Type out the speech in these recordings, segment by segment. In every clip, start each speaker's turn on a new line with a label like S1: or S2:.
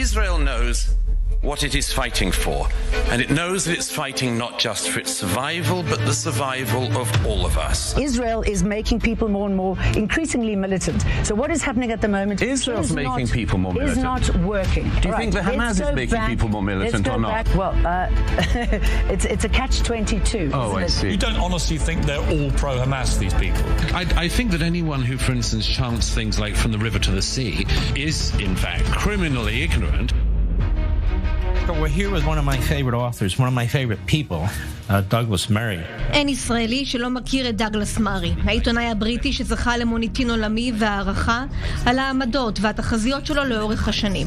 S1: Israel knows what it is fighting for, and it knows that it's fighting not just for its survival, but the survival of all of us.
S2: Israel is making people more and more increasingly militant. So what is happening at the moment
S3: Israel's making people more militant.
S2: Is not working.
S3: Do you think the Hamas is making people more militant or not?
S2: Well, it's a catch-22.
S3: Oh, I see.
S4: You don't honestly think they're all pro-Hamas, these people?
S5: I think that anyone who, for instance, chants things like from the river to the sea is, in fact, criminally ignorant.
S4: We're here with one of my favorite authors, one of my favorite people, דאגלס, מארי.
S6: אין ישראלי שלא מכיר את דאגלס מארי, העיתונאי הבריטי שזכה למוניטין עולמי והערכה על העמדות והתחזיות שלו לאורך השנים.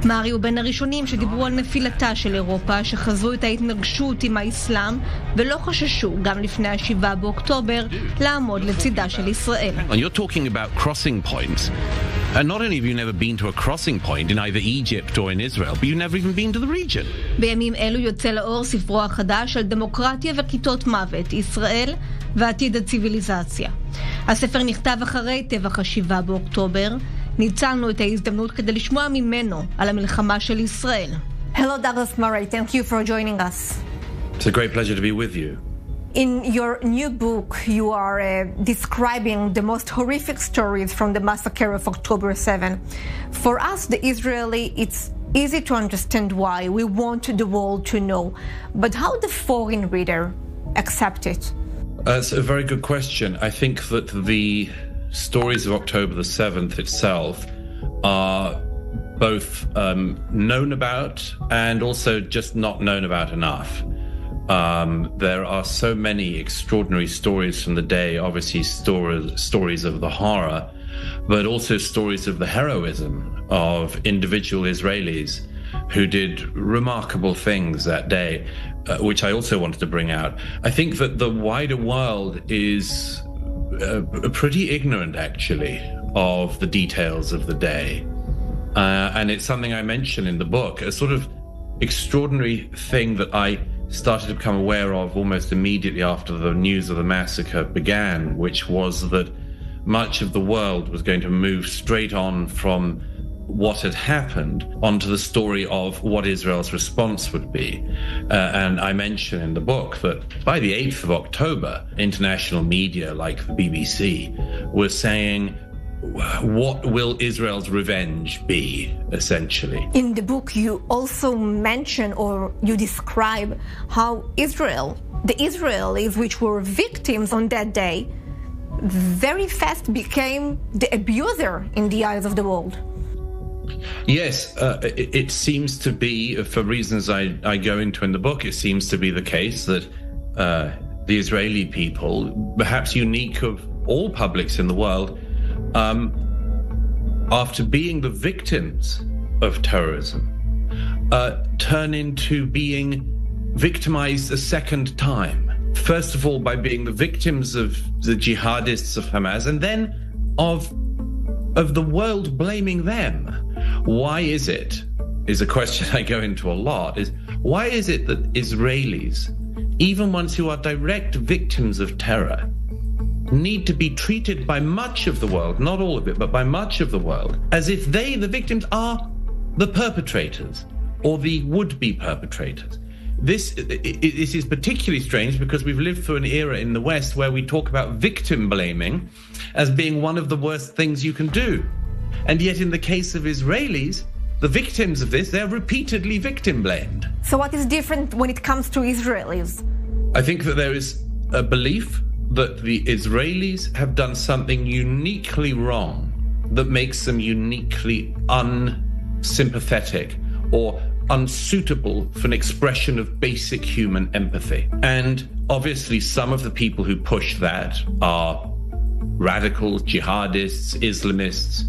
S6: מארי הוא בין הראשונים שדיברו על נפילתה של אירופה, שחזרו את ההתנגשות עם האיסלאם ולא חששו גם לפני ה7 באוקטובר לעמוד לצידה של ישראל.
S5: You're talking about crossing points. And not only have you never been to a crossing point in either Egypt or in Israel, but you've never even been to the region.
S6: בימים אלו יוצא לאור ספרו החדש על דמוקרטיה וכיתות מוות, ישראל ועתיד הציביליזציה. הספר נכתב אחרי טבח ה7 באוקטובר. ניצלנו את ההזדמנות כדי לשמוע ממנו על המלחמה של ישראל. Hello Douglas Murray, thank you for joining us.
S1: It's a great pleasure to be with you.
S6: In your new book, you are describing the most horrific stories from the massacre of October 7. For us, the Israeli, it's easy to understand why. We want the world to know. But how the foreign reader accept it?
S1: That's a very good question. I think that the stories of October the 7th itself are both known about and also just not known about enough. There are so many extraordinary stories from the day, obviously stories of the horror, but also stories of the heroism of individual Israelis who did remarkable things that day, which I also wanted to bring out. I think that the wider world is pretty ignorant, actually, of the details of the day. And it's something I mention in the book, a sort of extraordinary thing that I started to become aware of almost immediately after the news of the massacre began, which was that much of the world was going to move straight on from what had happened onto the story of what Israel's response would be. And I mention in the book that by the 8th of October, international media like the BBC were saying, what will Israel's revenge be, essentially? In the book, you also mention or you describe how the Israelis which were victims on that day, very fast became the abuser in the eyes of the world. Yes, it seems to be, for reasons I go into in the book, it seems to be the case that the Israeli people, perhaps unique of all publics in the world, after being the victims of terrorism, turn into being victimized a second time. First of all, by being the victims of the jihadists of Hamas, and then of the world blaming them. Why is a question I go into a lot, is why is it that Israelis, even ones who are direct victims of terror, need to be treated by much of the world, not all of it, but by much of the world, as if they, the victims, are the perpetrators or the would-be perpetrators. This is particularly strange because we've lived through an era in the West where we talk about victim blaming as being one of the worst things you can do. And yet in the case of Israelis, the victims of this, they're repeatedly victim blamed.
S6: So what is different when it comes to Israelis?
S1: I think that there is a belief that the Israelis have done something uniquely wrong that makes them uniquely unsympathetic or unsuitable for an expression of basic human empathy. And obviously some of the people who push that are radicals, jihadists, Islamists,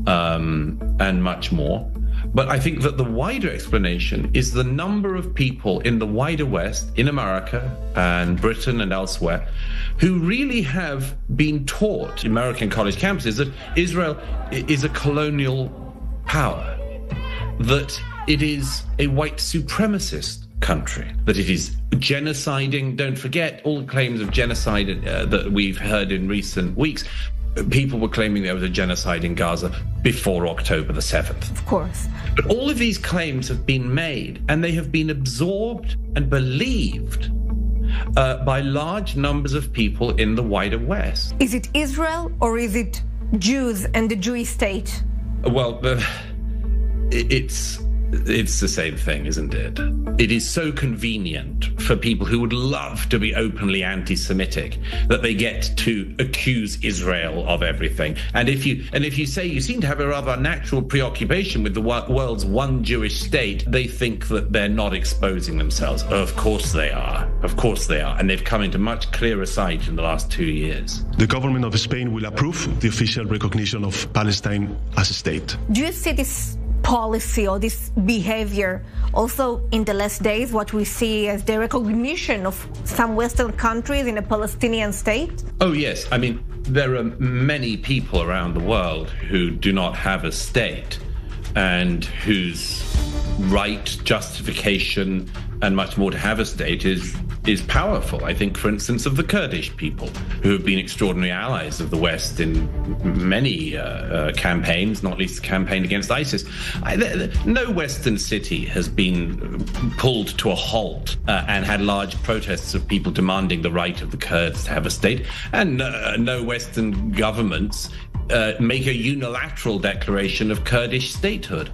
S1: and much more. But I think that the wider explanation is the number of people in the wider West, in America and Britain and elsewhere, who really have been taught in American college campuses that Israel is a colonial power, that it is a white supremacist country, that it is genociding. Don't forget all the claims of genocide that we've heard in recent weeks. People were claiming there was a genocide in Gaza. before October the 7th.
S6: Of course.
S1: But all of these claims have been made, and they have been absorbed and believed by large numbers of people in the wider West.
S6: Is it Israel or is it Jews and the Jewish state?
S1: Well, it's the same thing, isn't it? It is so convenient for people who would love to be openly anti-Semitic that they get to accuse Israel of everything. And if you say you seem to have a rather natural preoccupation with the world's one Jewish state, they think that they're not exposing themselves. Of course they are. Of course they are. And they've come into much clearer sight in the last 2 years.
S7: The government of Spain will approve the official recognition of Palestine as a state.
S6: Do you see this policy or this behavior also in the last days, what we see as the recognition of some Western countries in a Palestinian state?
S1: Oh, yes. I mean, there are many people around the world who do not have a state and whose right, justification, and much more to have a state is powerful. I think, for instance, of the Kurdish people, who have been extraordinary allies of the West in many campaigns, not least the campaign against ISIS. No Western city has been pulled to a halt and had large protests of people demanding the right of the Kurds to have a state, and no Western governments make a unilateral declaration of Kurdish statehood.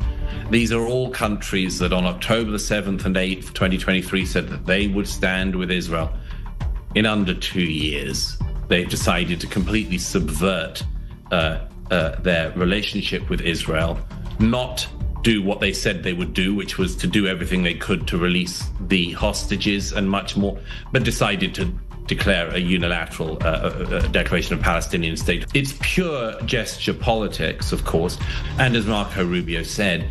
S1: These are all countries that on October the 7th and 8th, 2023, said that they would stand with Israel. In under 2 years, they've decided to completely subvert their relationship with Israel, not do what they said they would do, which was to do everything they could to release the hostages and much more, but decided to declare a unilateral declaration of Palestinian state. It's pure gesture politics, of course, and as Marco Rubio said,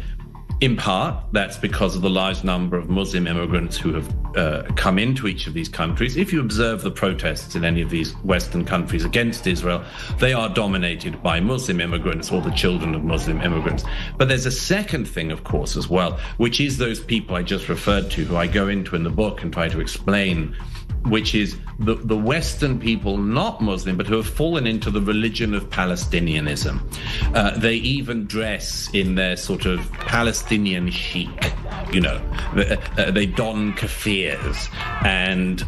S1: in part, that's because of the large number of Muslim immigrants who have come into each of these countries. If you observe the protests in any of these Western countries against Israel, they are dominated by Muslim immigrants or the children of Muslim immigrants. But there's a second thing, of course, as well, which is those people I just referred to, who I go into in the book and try to explain, which is the Western people, not Muslim, but who have fallen into the religion of Palestinianism. They even dress in their sort of Palestinian chic, you know. They don kaffirs and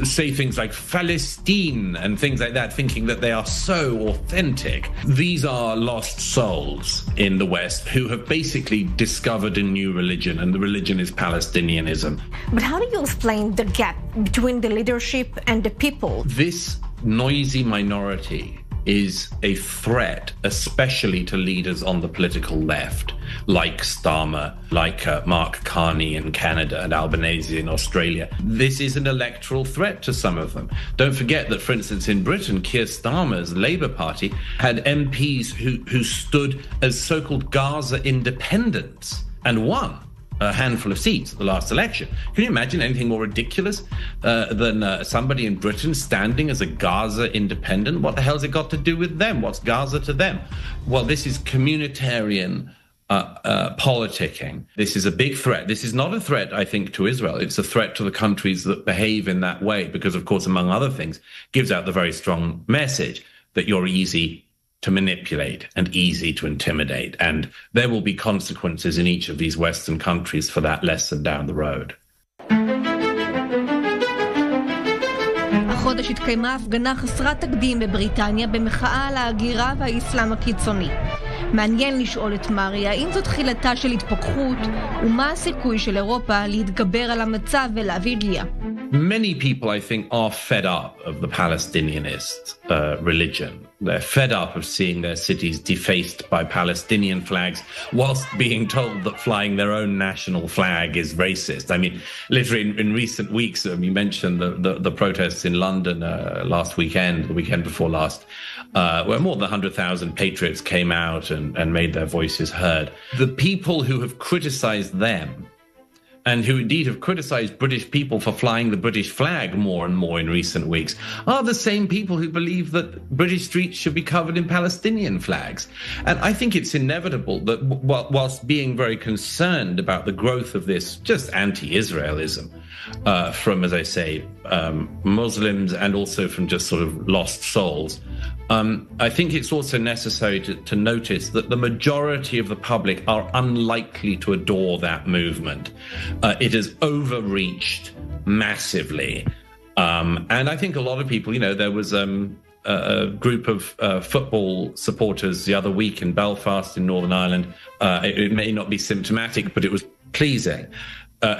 S1: say things like Palestine and things like that, thinking that they are so authentic. These are lost souls in the West who have basically discovered a new religion, and the religion is Palestinianism.
S6: But how do you explain the gap between the leadership and the people?
S1: This noisy minority is a threat, especially to leaders on the political left, like Starmer, like Mark Carney in Canada and Albanese in Australia. This is an electoral threat to some of them. Don't forget that, for instance, in Britain, Keir Starmer's Labour Party had MPs who stood as so-called Gaza independents and won a handful of seats at the last election. Can you imagine anything more ridiculous than somebody in Britain standing as a Gaza independent? What the hell has it got to do with them? What's Gaza to them? Well, this is communitarian politicking. This is a big threat. This is not a threat, I think, to Israel. It's a threat to the countries that behave in that way because, of course, among other things, gives out the very strong message that you're easy to manipulate and easy to intimidate. And there will be consequences in each of these Western countries for that lesson down the road.
S6: החודש התקיימה הפגנה חסרת תקדים בבריטניה במחאה על ההגירה והאיסלאם הקיצוני. מעניין לשאול את מארי, האם זו תחילתה של התפכחות, ומה הסיכוי של אירופה להתגבר על המצב ולהביא רגיעה?
S1: Many people, I think, are fed up of the Palestinianist religion. They're fed up of seeing their cities defaced by Palestinian flags whilst being told that flying their own national flag is racist. I mean, literally in recent weeks, you mentioned the protests in London last weekend, the weekend before last, where more than 100,000 patriots came out and made their voices heard. The people who have criticized them and who indeed have criticized British people for flying the British flag more and more in recent weeks, are the same people who believe that British streets should be covered in Palestinian flags. And I think it's inevitable that whilst being very concerned about the growth of this just anti-Israelism from, as I say, Muslims and also from just sort of lost souls, I think it's also necessary to notice that the majority of the public are unlikely to adore that movement. It has overreached massively. And I think a lot of people, there was a group of football supporters the other week in Belfast in Northern Ireland. It may not be symptomatic, but it was pleasing.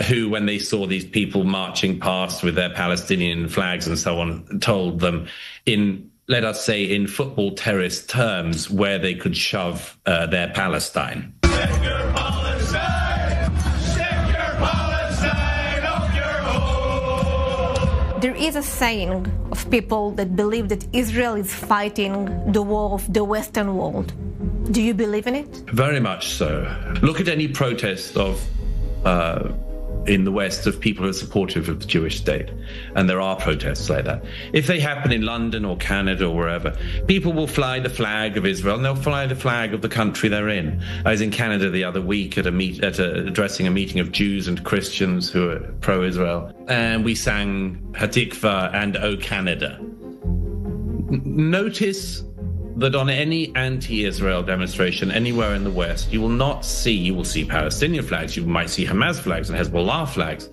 S1: Who, when they saw these people marching past with their Palestinian flags and so on, told them in, let us say, in football terrorist terms, where they could shove their Palestine.
S8: Take your Palestine! Take your Palestine off your home!
S6: There is a saying of people that believe that Israel is fighting the war of the Western world. Do you believe in it?
S1: Very much so. Look at any protest of in the West of people who are supportive of the Jewish state. And there are protests like that. If they happen in London or Canada or wherever, people will fly the flag of Israel and they'll fly the flag of the country they're in. I was in Canada the other week addressing a meeting of Jews and Christians who are pro-Israel. And we sang Hatikva and O Canada. Notice that on any anti-Israel demonstration anywhere in the West, you will see Palestinian flags, you might see Hamas flags and Hezbollah flags.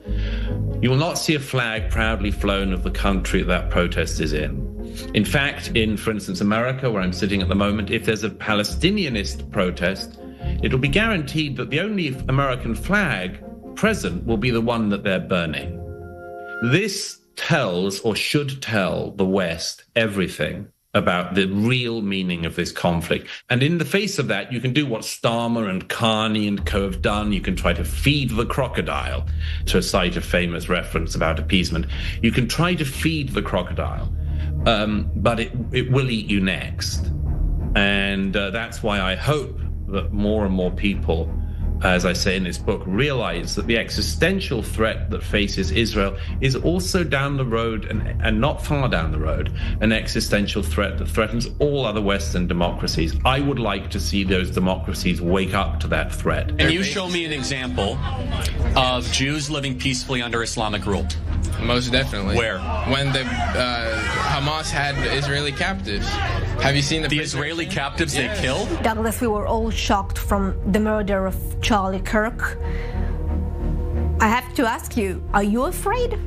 S1: You will not see a flag proudly flown of the country that protest is in. In fact, for instance, America, where I'm sitting at the moment, if there's a Palestinianist protest, it'll be guaranteed that the only American flag present will be the one that they're burning. This tells, or should tell, the West everything about the real meaning of this conflict. And in the face of that, you can do what Starmer and Carney and co have done. You can try to feed the crocodile, to cite a famous reference about appeasement. You can try to feed the crocodile, but it will eat you next. And that's why I hope that more and more people, as I say in this book, realize that the existential threat that faces Israel is also down the road, and not far down the road, an existential threat that threatens all other Western democracies. I would like to see those democracies wake up to that threat.
S9: Can you show me an example of Jews living peacefully under Islamic rule?
S10: Most definitely.
S9: Where?
S10: When the Hamas had Israeli captives. Have you seen the
S9: Israeli captives they killed?
S6: Douglas, we were all shocked from the murder of Charlie Kirk. I have to ask you, are you afraid?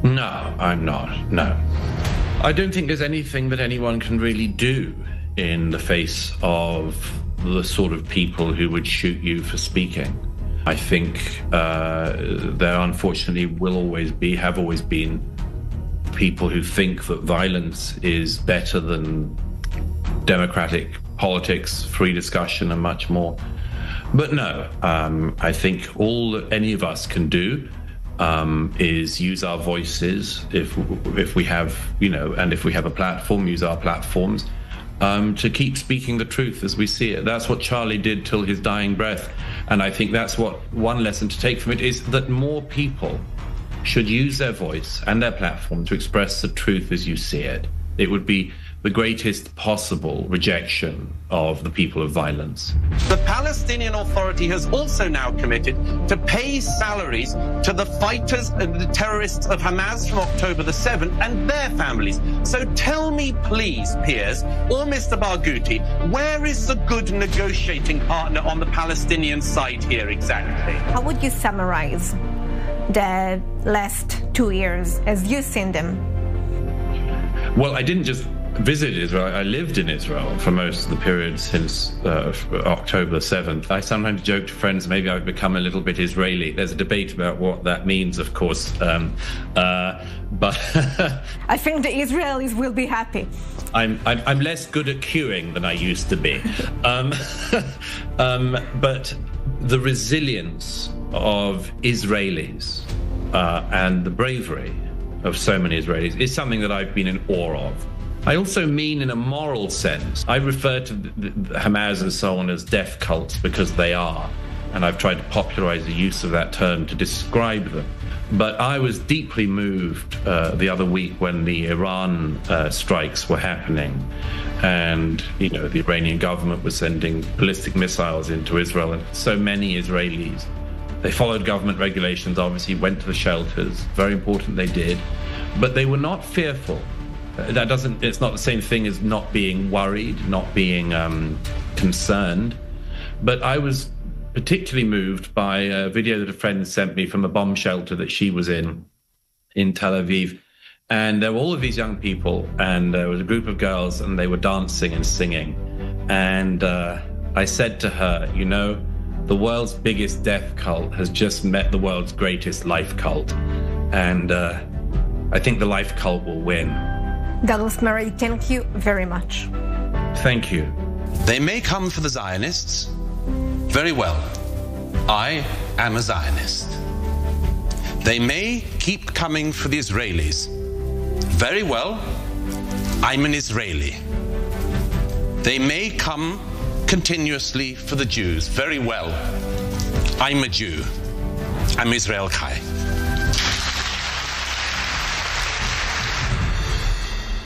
S1: No, I'm not. No. I don't think there's anything that anyone can really do in the face of the sort of people who would shoot you for speaking. I think there unfortunately have always been people who think that violence is better than democratic politics, free discussion, and much more. But no, I think all that any of us can do is use our voices if we have, and if we have a platform, use our platforms to keep speaking the truth as we see it. That's what Charlie did till his dying breath. And I think that's what one lesson to take from it is that more people should use their voice and their platform to express the truth as you see it. It would be the greatest possible rejection of the people of violence.
S11: The Palestinian Authority has also now committed to pay salaries to the fighters and the terrorists of Hamas from October the 7th and their families. So tell me, please, Piers, or Mr. Barghouti, where is the good negotiating partner on the Palestinian side here exactly?
S6: How would you summarize the last 2 years as you've seen them?
S1: Well, I didn't just visit Israel. I lived in Israel for most of the period since October 7th. I sometimes joke to friends, maybe I've become a little bit Israeli. There's a debate about what that means, of course. But
S6: I think the Israelis will be happy.
S1: I'm less good at queuing than I used to be. But the resilience of Israelis and the bravery of so many Israelis is something that I've been in awe of. I also mean in a moral sense. I refer to the Hamas and so on as death cults because they are, and I've tried to popularize the use of that term to describe them. But I was deeply moved the other week when the Iran strikes were happening, and the Iranian government was sending ballistic missiles into Israel, and so many Israelis, they followed government regulations, obviously went to the shelters. Very important they did, but they were not fearful. it's not the same thing as not being worried, not being concerned. But I was particularly moved by a video that a friend sent me from a bomb shelter that she was in Tel Aviv. And there were all of these young people, and there was a group of girls, and they were dancing and singing. And I said to her, you know, the world's biggest death cult has just met the world's greatest life cult. And I think the life cult will win.
S6: Douglas, Murray, thank you very much.
S1: Thank you.
S11: They may come for the Zionists. Very well. I am a Zionist. They may keep coming for the Israelis. Very well. I'm an Israeli. They may come continuously for the Jews. Very well. I'm a Jew. I'm Israel Chai.